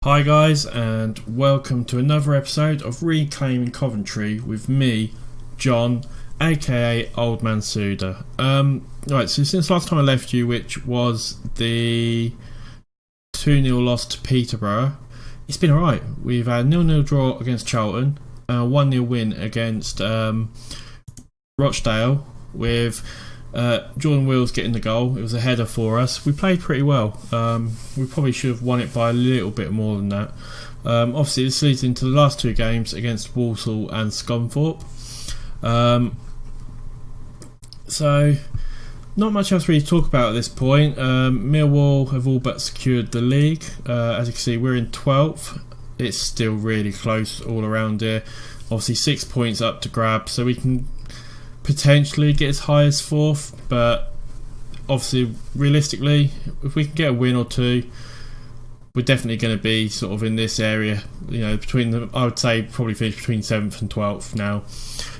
Hi guys, and welcome to another episode of Reclaiming Coventry with me, John, aka Old Man Sudor. Right, so since last time I left you, which was the 2-0 loss to Peterborough, it's been alright. We've had a 0-0 draw against Charlton, a 1-0 win against Rochdale with Jordan Wills getting the goal. It was a header for us. We played pretty well. We probably should have won it by a little bit more than that. Obviously this leads into the last two games against Walsall and Scunthorpe. So not much else really to talk about at this point. Millwall have all but secured the league. As you can see, we're in 12th. It's still really close all around here. Obviously 6 points up to grab, so we can potentially get as high as 4th, but obviously realistically if we can get a win or two, we're definitely going to be sort of in this area, you know, between the, I would say probably finish between 7th and 12th now.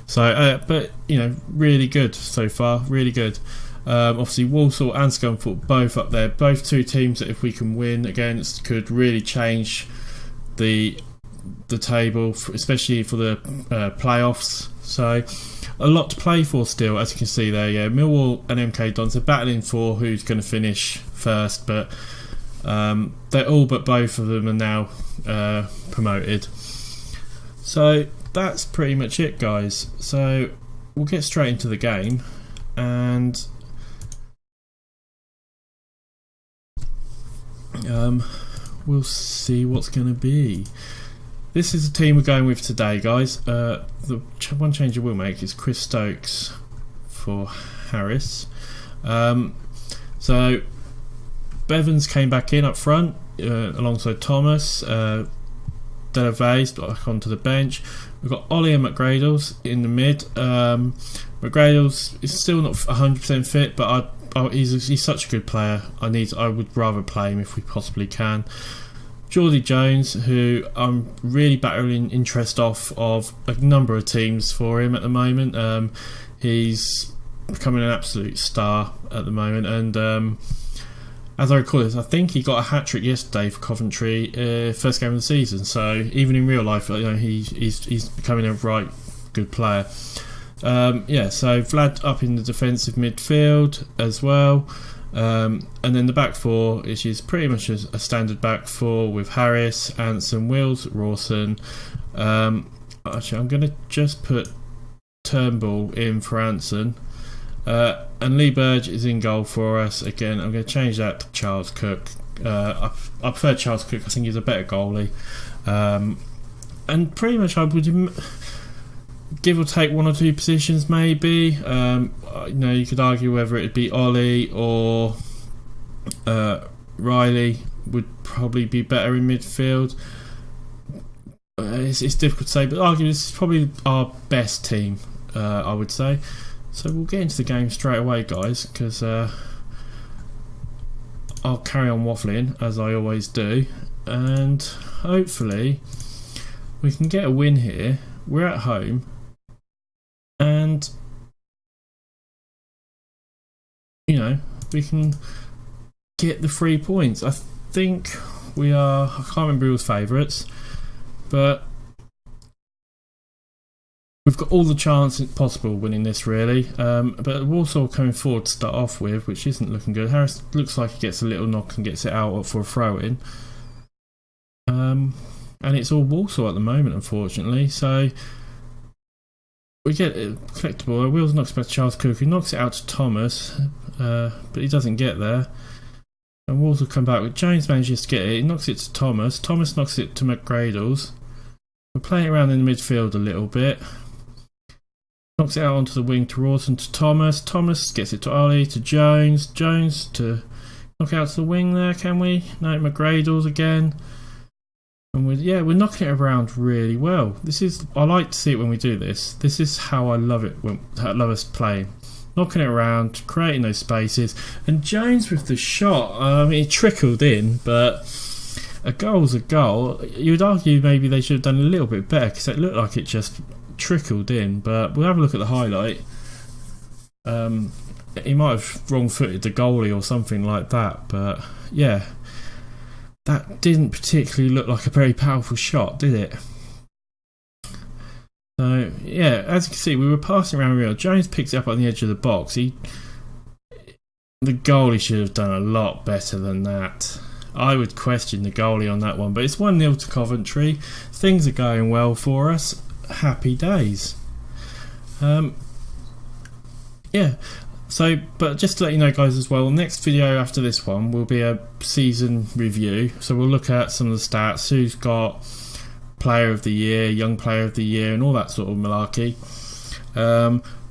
So but you know, really good so far, really good. Obviously Walsall and Scunthorpe both up there, both two teams that if we can win against could really change the table, especially for the playoffs. So a lot to play for still, as you can see there. Yeah, Millwall and MK Dons are battling for who's going to finish first, but they're all but both of them are now promoted. So that's pretty much it, guys. So we'll get straight into the game and we'll see what's going to be. This is the team we're going with today, guys. The one change I will make is Chris Stokes for Harris. So Bevans came back in up front alongside Thomas. Delave's back onto the bench. We've got Ollie and McGradles in the mid. McGradles is still not 100% fit, but he's such a good player. I would rather play him if we possibly can. Geordie Jones, who I'm really battling interest off of a number of teams for him at the moment. He's becoming an absolute star at the moment, and as I recall this, I think he got a hat-trick yesterday for Coventry, first game of the season. So even in real life, you know, he's becoming a right good player. Yeah, so Vlad up in the defensive midfield as well. And then the back four, which is pretty much a standard back four with Harris, Anson, Wills, Rawson. Actually, I'm going to just put Turnbull in for Anson. And Lee Burge is in goal for us. Again, I'm going to change that to Charles Cook. I prefer Charles Cook. I think he's a better goalie. And pretty much I would give or take one or two positions maybe. You know, you could argue whether it'd be Ollie or Riley would probably be better in midfield. It's difficult to say, but arguably this is probably our best team, I would say. So we'll get into the game straight away, guys, because I'll carry on waffling as I always do, and hopefully we can get a win here. We're at home, and you know, we can get the 3 points. I think we are, I can't remember who was favourites, but we've got all the chance possible winning this really. But Walsall coming forward to start off with, which isn't looking good. Harris looks like he gets a little knock and gets it out for a throw in. And it's all Walsall at the moment, unfortunately. So we get it collectible. Wills knocks back to Charles Cook, who knocks it out to Thomas, but he doesn't get there. And Walls will come back with Jones manages to get it. He knocks it to Thomas. Thomas knocks it to McGradles. We're playing around in the midfield a little bit. Knocks it out onto the wing to Rawson to Thomas. Thomas gets it to Ollie to Jones. Jones to knock out to the wing there, can we? No, McGradles again. And we're knocking it around really well. I like to see it when we do this. This is how I love it. I love us playing, knocking it around, creating those spaces. And Jones with the shot. It trickled in, but a goal's a goal. You would argue maybe they should have done a little bit better because it looked like it just trickled in. But we'll have a look at the highlight. He might have wrong-footed the goalie or something like that. But yeah. that didn't particularly look like a very powerful shot, did it? So yeah, as you can see, we were passing around real. Jones picks it up on the edge of the box. The goalie should have done a lot better than that. I would question the goalie on that one, but it's 1-0 to Coventry. Things are going well for us. Happy days. Yeah. So, but just to let you know, guys, as well, the next video after this one will be a season review. So we'll look at some of the stats, who's got player of the year, young player of the year, and all that sort of malarkey.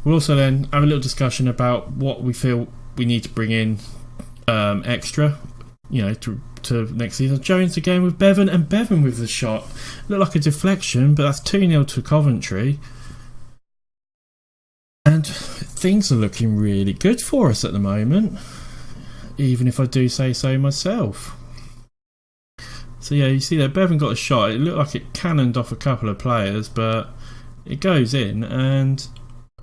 We'll also then have a little discussion about what we feel we need to bring in extra, to next season. Jones again with Bevan, and Bevan with the shot. Looked like a deflection, but that's 2-0 to Coventry. And things are looking really good for us at the moment, even if I do say so myself. So yeah, you see that Bevan got a shot. It looked like it cannoned off a couple of players, but it goes in, and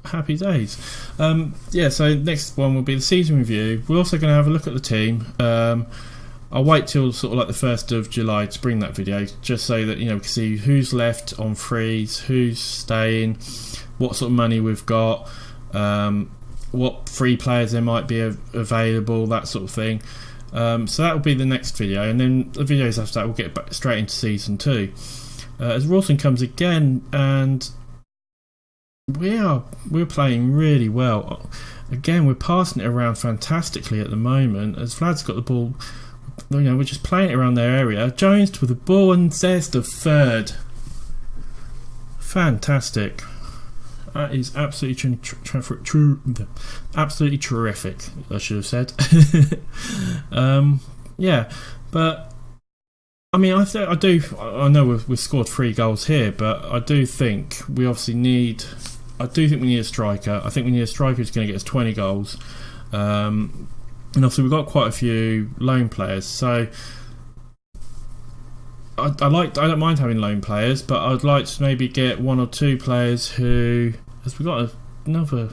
happy days. Yeah, so next one will be the season review. We're also going to have a look at the team. I'll wait till sort of like the 1st of July to bring that video, just so that we can see who's left on frees, who's staying, what sort of money we've got, what free players there might be available, that sort of thing. So that will be the next video, and then the videos after that we'll get back straight into season 2. As Rawson comes again, and we're playing really well. Again, we're passing it around fantastically at the moment. As Vlad's got the ball, we're just playing it around their area. Jones with the ball, and there's the third. Fantastic. That is absolutely absolutely terrific, I should have said. Yeah, but I mean, I know we've scored 3 goals here, but I do think we obviously need. I do think we need a striker. I think we need a striker who's going to get us 20 goals. And obviously we've got quite a few loan players, so I don't mind having loan players, but I'd like to maybe get 1 or 2 players who, as we've got another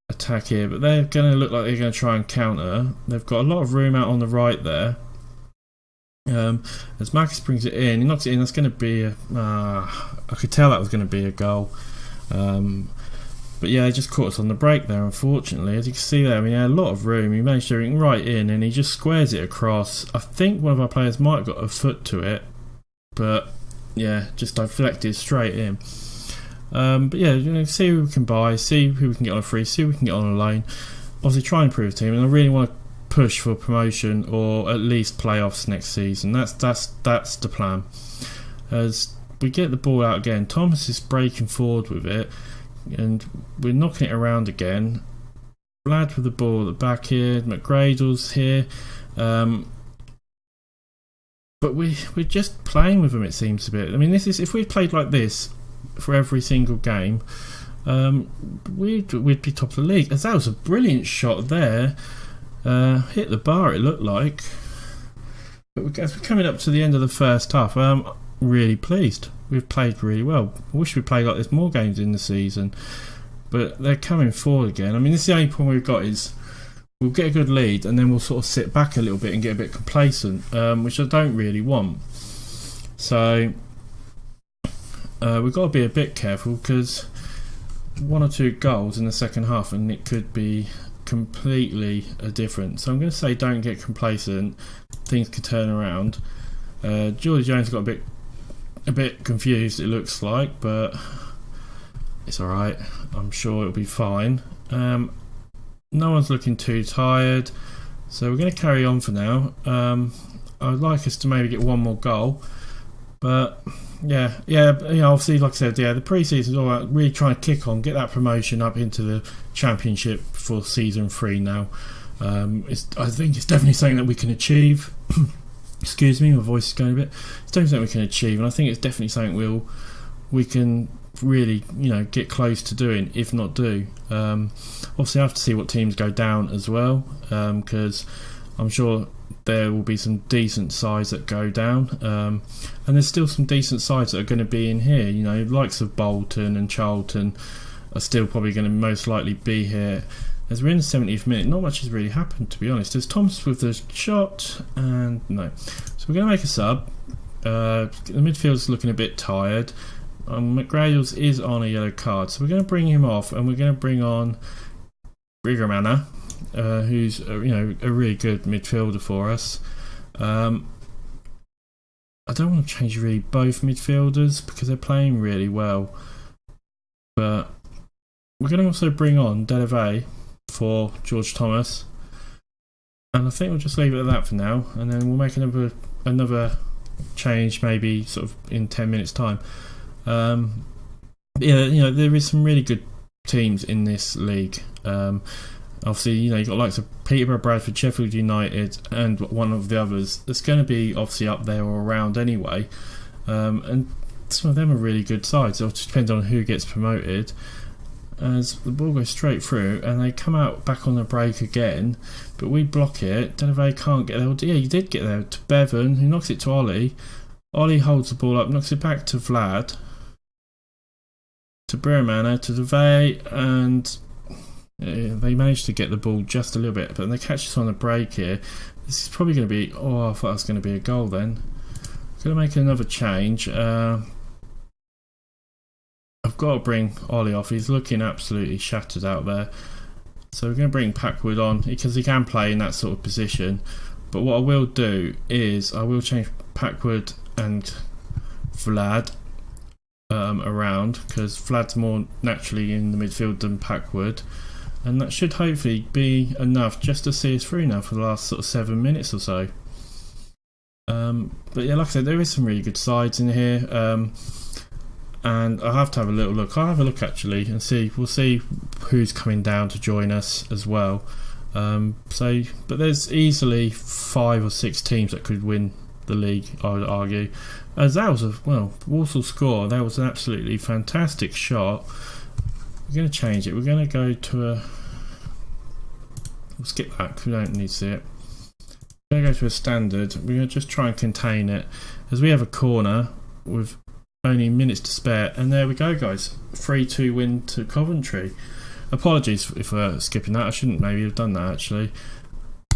attack here, but they're going to look like they're going to try and counter. They've got a lot of room out on the right there. As Marcus brings it in, he knocks it in. That's going to be I could tell that was going to be a goal. But yeah, they just caught us on the break there, unfortunately. As you can see there, I mean, he had a lot of room. He managed to bring it right in, and he just squares it across. I think one of our players might have got a foot to it, but yeah, just deflected straight in. But yeah, see who we can buy, see who we can get on a free, see who we can get on a loan. Obviously try and improve the team, and I really want to push for promotion or at least playoffs next season. That's the plan. As we get the ball out again, Thomas is breaking forward with it, and we're knocking it around again. Vlad with the ball at the back here, McGradle's here, but we're just playing with them, it seems a bit. I mean, this is, if we played like this for every single game, we'd be top of the league. As that was a brilliant shot there, hit the bar, it looked like. But as we're coming up to the end of the first half, I'm really pleased. We've played really well. I wish we played like this more games in the season, but they're coming forward again. I mean, this is the only problem we've got, is we'll get a good lead and then we'll sort of sit back a little bit and get a bit complacent, which I don't really want. So we've got to be a bit careful, because 1 or 2 goals in the second half and it could be completely different. So I'm going to say don't get complacent. Things could turn around. Geordie Jones got a bit confused, it looks like, but it's alright. I'm sure it'll be fine. No one's looking too tired, so we're going to carry on for now. I'd like us to maybe get 1 more goal, but yeah, obviously, like I said, the pre-season's all about really trying to kick on, get that promotion up into the championship for season 3 now. I think it's definitely something that we can achieve. Excuse me, my voice is going a bit. It's definitely something we can achieve, and I think it's definitely something we can really get close to doing, if not do. Obviously, I have to see what teams go down as well, because I'm sure there will be some decent sides that go down, and there's still some decent sides that are going to be in here. Likes of Bolton and Charlton are still probably going to most likely be here. As we're in the 70th minute, not much has really happened, to be honest. There's Thomas with the shot, and no. So So we're going to make a sub. The midfield's looking a bit tired. McGradles is on a yellow card, so we're going to bring him off, and we're going to bring on Brigamana, who's a really good midfielder for us. I don't want to change really both midfielders because they're playing really well, but we're going to also bring on Delave for George Thomas, and I think we'll just leave it at that for now, and then we'll make another change maybe sort of in 10 minutes time. There is some really good teams in this league. Obviously, you've got likes of Peterborough, Bradford, Sheffield United, and one of the others that's going to be obviously up there or around anyway. And some of them are really good sides. It just depends on who gets promoted. As the ball goes straight through, and they come out back on the break again, but we block it. Delave can't get there. Yeah, you did get there to Bevan, who knocks it to Ollie. Ollie holds the ball up, knocks it back to Vlad, to Brigamana, to Delave, and they managed to get the ball just a little bit, but they catch us on the break here. This is probably going to be, I thought it was going to be a goal then. Going to make another change. I've got to bring Ollie off. He's looking absolutely shattered out there. So we're going to bring Packwood on because he can play in that sort of position. But what I will do is I will change Packwood and Vlad around, because Vlad's more naturally in the midfield than Packwood. And that should hopefully be enough just to see us through now for the last sort of 7 minutes or so. But yeah, like I said, there is some really good sides in here. And I'll have to have a little look. I'll have a look actually and see. We'll see who's coming down to join us as well. But there's easily 5 or 6 teams that could win the league, I would argue. As that was Walsall score. That was an absolutely fantastic shot. We're going to change it. We're going to go to a. We'll skip that because we don't need to see it. We're going to go to a standard. We're going to just try and contain it as we have a corner with only minutes to spare, and there we go, guys. 3-2 win to Coventry. Apologies if we're skipping that. I shouldn't maybe have done that actually.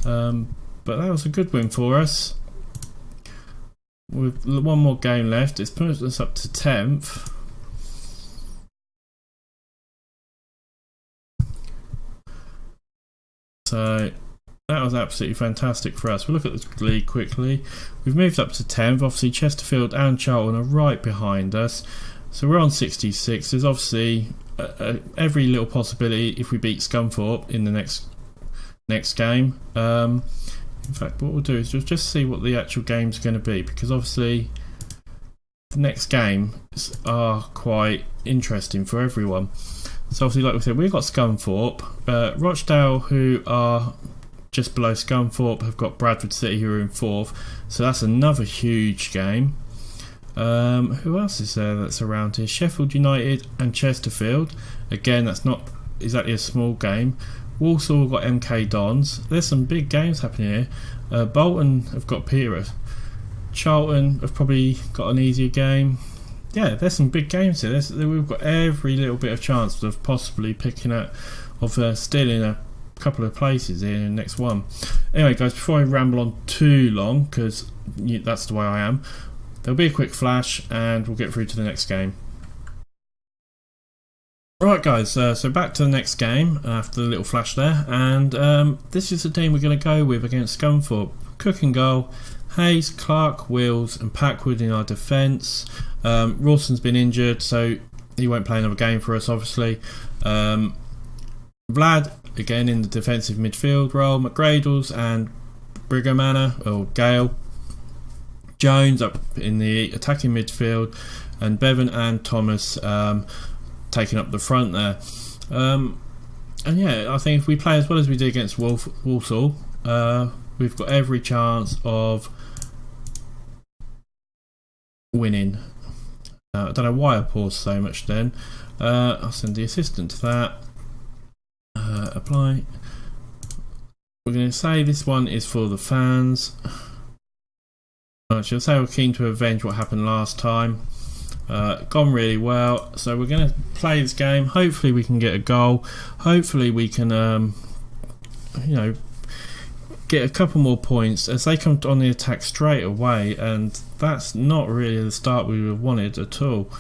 But that was a good win for us. With one more game left, it's put us up to 10th. So that was absolutely fantastic for us. We'll look at the league quickly. We've moved up to 10th. Obviously Chesterfield and Charlton are right behind us. So we're on 66. There's obviously every little possibility if we beat Scunthorpe in the next game. In fact, what we'll do is just see what the actual game's going to be, because obviously the next games are quite interesting for everyone. So obviously, like we said, we've got Scunthorpe. Rochdale, who are just below Scunthorpe, have got Bradford City, who are in 4th. So that's another huge game. Who else is there that's around here? Sheffield United and Chesterfield. Again, that's not exactly a small game. Walsall have got MK Dons. There's some big games happening here. Bolton have got Peterborough. Charlton have probably got an easier game. Yeah, there's some big games here. We've got every little bit of chance of possibly picking up, of stealing a couple of places in the next one. Anyway, guys, before I ramble on too long, because that's the way I am, there'll be a quick flash and we'll get through to the next game. Right, guys, so back to the next game after the little flash there, and this is the team we're going to go with against Scunthorpe. Cook and goal, Hayes, Clark, Wills and Packwood in our defence. Rawson's been injured, so he won't play another game for us, obviously. Vlad, again, in the defensive midfield role. McGradles and Brigamana, or Gale. Jones up in the attacking midfield, and Bevan and Thomas taking up the front there. And yeah, I think if we play as well as we did against Walsall, we've got every chance of winning. I don't know why I paused so much then. I'll send the assistant to that. Apply. We're going to say this one is for the fans. Actually, I'll say we're keen to avenge what happened last time. Gone really well, so we're going to play this game. Hopefully we can get a goal. Hopefully we can get a couple more points as they come on the attack straight away, and that's not really the start we would have wanted at all.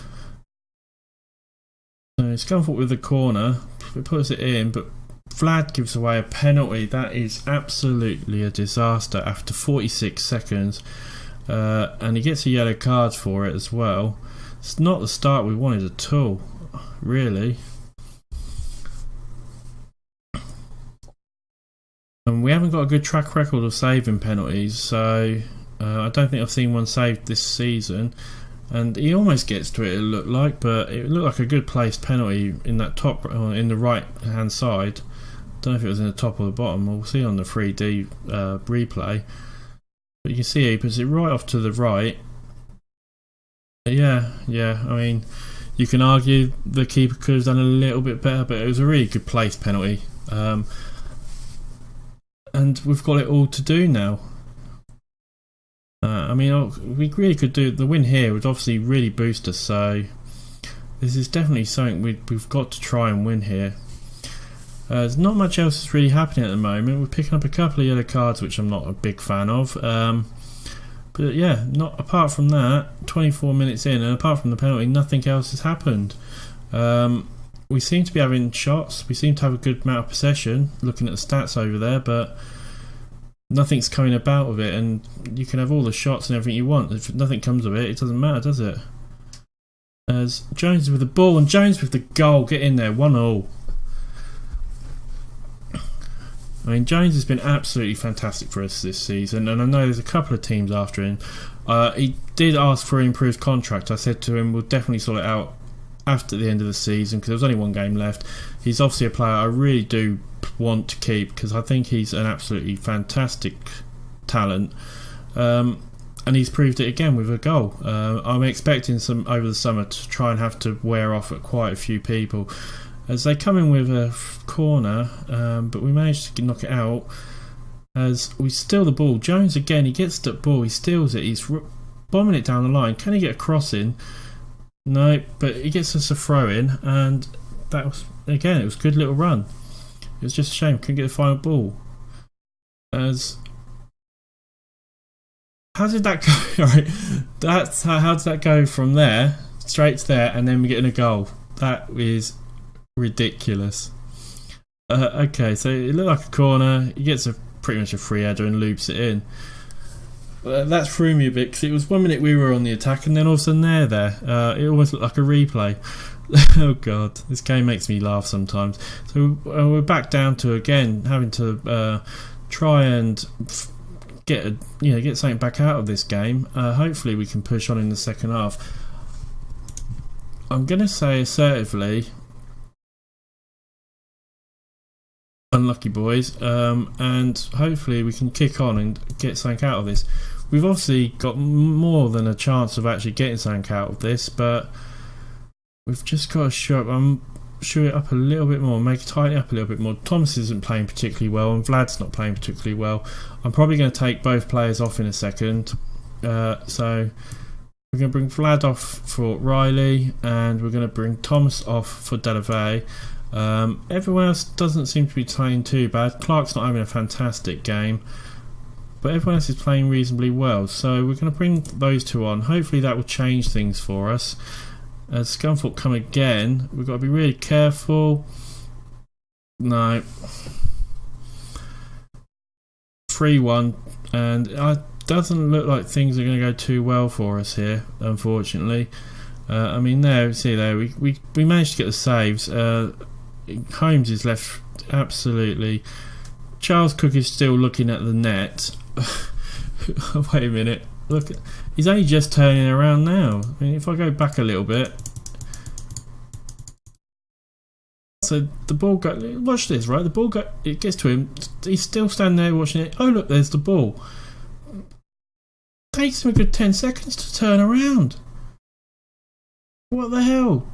So Scunthorpe with the corner, it puts it in, but Vlad gives away a penalty. That is absolutely a disaster after 46 seconds, and he gets a yellow card for it as well. It's not the start we wanted at all, really. And we haven't got a good track record of saving penalties, so I don't think I've seen one saved this season. And he almost gets to it looked like, but it looked like a good placed penalty in that top, in the right hand side. Don't know if it was in the top or the bottom. We'll see on the 3D replay. But you can see he puts it right off to the right. Yeah. I mean, you can argue the keeper could have done a little bit better, but it was a really good placed penalty. And we've got it all to do now. I mean, we really could do the win here would obviously really boost us. So this is definitely something we've got to try and win here. There's not much else that's really happening at the moment. We're picking up a couple of yellow cards, which I'm not a big fan of. But yeah, not apart from that, 24 minutes in, and apart from the penalty, nothing else has happened. We seem to be having shots. We seem to have a good amount of possession, looking at the stats over there, but nothing's coming about with it. And you can have all the shots and everything you want. If nothing comes of it, it doesn't matter, does it? As Jones with the ball, and Jones with the goal. Get in there, 1-1. I mean, Jones has been absolutely fantastic for us this season, and I know there's a couple of teams after him. He did ask for an improved contract. I said to him, we'll definitely sort it out after the end of the season, because there was only one game left. He's obviously a player I really do want to keep, because I think he's an absolutely fantastic talent, and he's proved it again with a goal. I'm expecting some over the summer to try and have to wear off at quite a few people, as they come in with a corner, but we managed to knock it out as we steal the ball. Jones again, he gets the ball, he steals it, he's bombing it down the line. Can he get a cross in? No, but he gets us a throw in, and that was, again, it was a good little run. It was just a shame, couldn't get the final ball. As how did that go? Right, that's how did that go from there straight to there, and then we get in a goal? That is ridiculous. Okay, so it looked like a corner. He gets pretty much a free header and loops it in. That threw me a bit, because it was 1 minute we were on the attack, and then all of a sudden there. It almost looked like a replay. Oh god, this game makes me laugh sometimes. So we're back down to again having to try and get something back out of this game. Hopefully we can push on in the second half. I'm going to say assertively, unlucky boys, and hopefully we can kick on and get something out of this. We've obviously got more than a chance of actually getting something out of this, but we've just got to show it up a little bit more, tighten it up a little bit more. Thomas isn't playing particularly well, and Vlad's not playing particularly well. I'm probably going to take both players off in a second, so we're going to bring Vlad off for Riley, and we're going to bring Thomas off for Delavay. Everyone else doesn't seem to be playing too bad. Clark's not having a fantastic game, but everyone else is playing reasonably well, so we're going to bring those two on. Hopefully that will change things for us. As Scunthorpe come again, we've got to be really careful. No. 3-1, and it doesn't look like things are going to go too well for us here, unfortunately. I mean, we managed to get the saves. Holmes is left absolutely. Charles Cook is still looking at the net. Wait a minute. Look, he's only just turning around now. I mean, if I go back a little bit. So the ball watch this, right? The ball it gets to him. He's still standing there watching it. Oh look, there's the ball. Takes him a good 10 seconds to turn around. What the hell?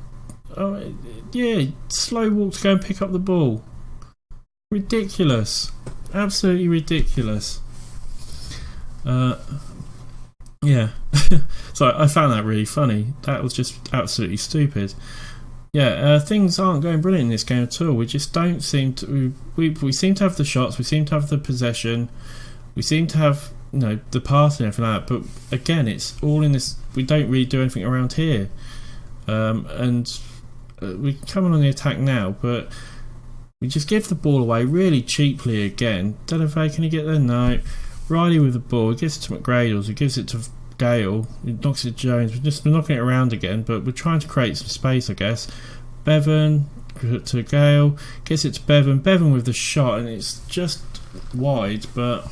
Oh, yeah, slow walk to go and pick up the ball. Ridiculous. Absolutely ridiculous. Yeah. So I found that really funny. That was just absolutely stupid. yeah, things aren't going brilliant in this game at all. We just don't seem to. We seem to have the shots. We seem to have the possession. We seem to have the pass and everything like that. But again, it's all in this. We don't really do anything around here, and we're coming on the attack now, but we just give the ball away really cheaply again. Delave, can he get there? No. Riley with the ball. He gives it to McGradles. He gives it to Gale. He knocks it to Jones. We're knocking it around again, but we're trying to create some space, I guess. Bevan to Gale. Gets it to Bevan. Bevan with the shot, and it's just wide, but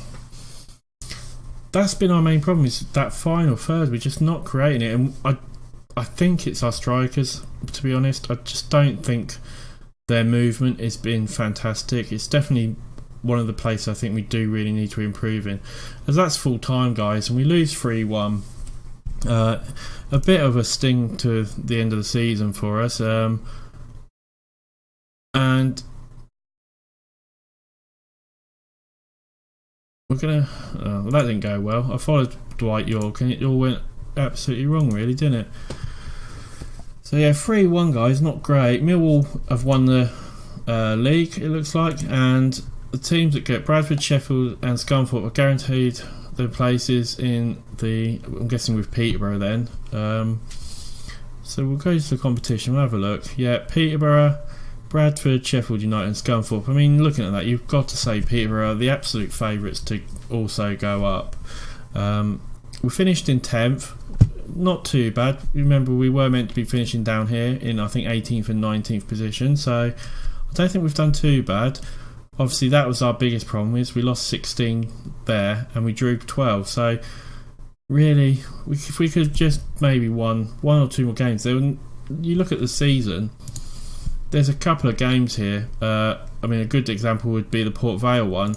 that's been our main problem, is that final third. We're just not creating it, and I think it's our strikers, to be honest. I just don't think their movement has been fantastic. It's definitely one of the places I think we do really need to improve in, as that's full time, guys, and we lose 3-1. A bit of a sting to the end of the season for us, and we're gonna. Well, that didn't go well. I followed Dwight York, and it all went absolutely wrong, really, didn't it? So yeah, 3-1, guys. Not great. Millwall have won the league, it looks like, and the teams that get Bradford, Sheffield and Scunthorpe are guaranteed their places in the, I'm guessing with Peterborough then. So we'll go to the competition, we'll have a look. Yeah, Peterborough, Bradford, Sheffield United and Scunthorpe. I mean, looking at that, you've got to say Peterborough are the absolute favourites to also go up. We finished in 10th, not too bad. Remember, we were meant to be finishing down here in, I think, 18th and 19th position, so I don't think we've done too bad. Obviously that was our biggest problem, is we lost 16 there and we drew 12, so really if we could just maybe won one or two more games. You look at the season, there's a couple of games here. I mean, a good example would be the Port Vale one.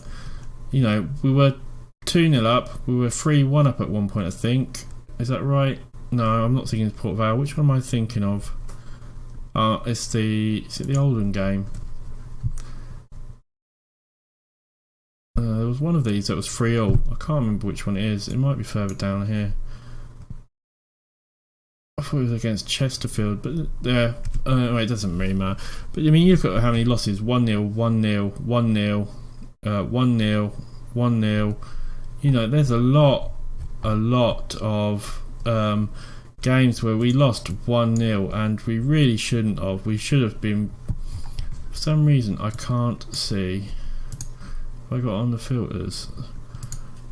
We were 2-0 up, we were 3-1 up at one point, I think. Is that right? No, I'm not thinking of Port Vale. Which one am I thinking of? Is it the Oldham game? There was one of these that was 3-0. I can't remember which one it is. It might be further down here. I thought it was against Chesterfield, but yeah, it doesn't really matter. But I mean, you look at how many losses: 1-0, 1-0, 1-0, 1-0, 1-0. There's a lot of games where we lost 1-0, and we really shouldn't have. We should have been. For some reason, I can't see. I got on the filters.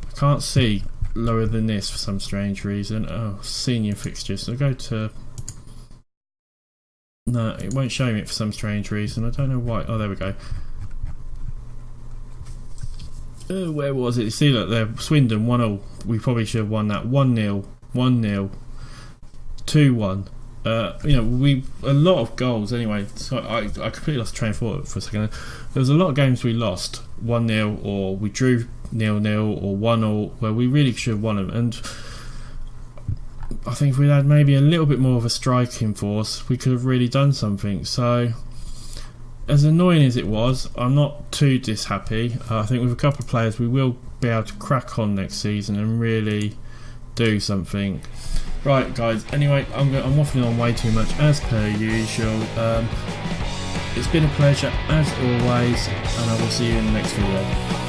I can't see lower than this for some strange reason. Oh, senior fixtures. So go to. No, it won't show me it for some strange reason. I don't know why. Oh, there we go. Where was it? See, look there. Swindon 1-0. We probably should have won that. 1-0, 1-0, 2-1. We a lot of goals anyway. So I completely lost train of thought for a second. There was a lot of games we lost 1-0, or we drew 0-0, or 1-0, where we really should have won them. And I think if we had maybe a little bit more of a striking force, we could have really done something. So, as annoying as it was, I'm not too dishappy. I think with a couple of players, we will be able to crack on next season and really do something. Right, guys, anyway, I'm waffling on way too much as per usual. It's been a pleasure as always, and I will see you in the next video.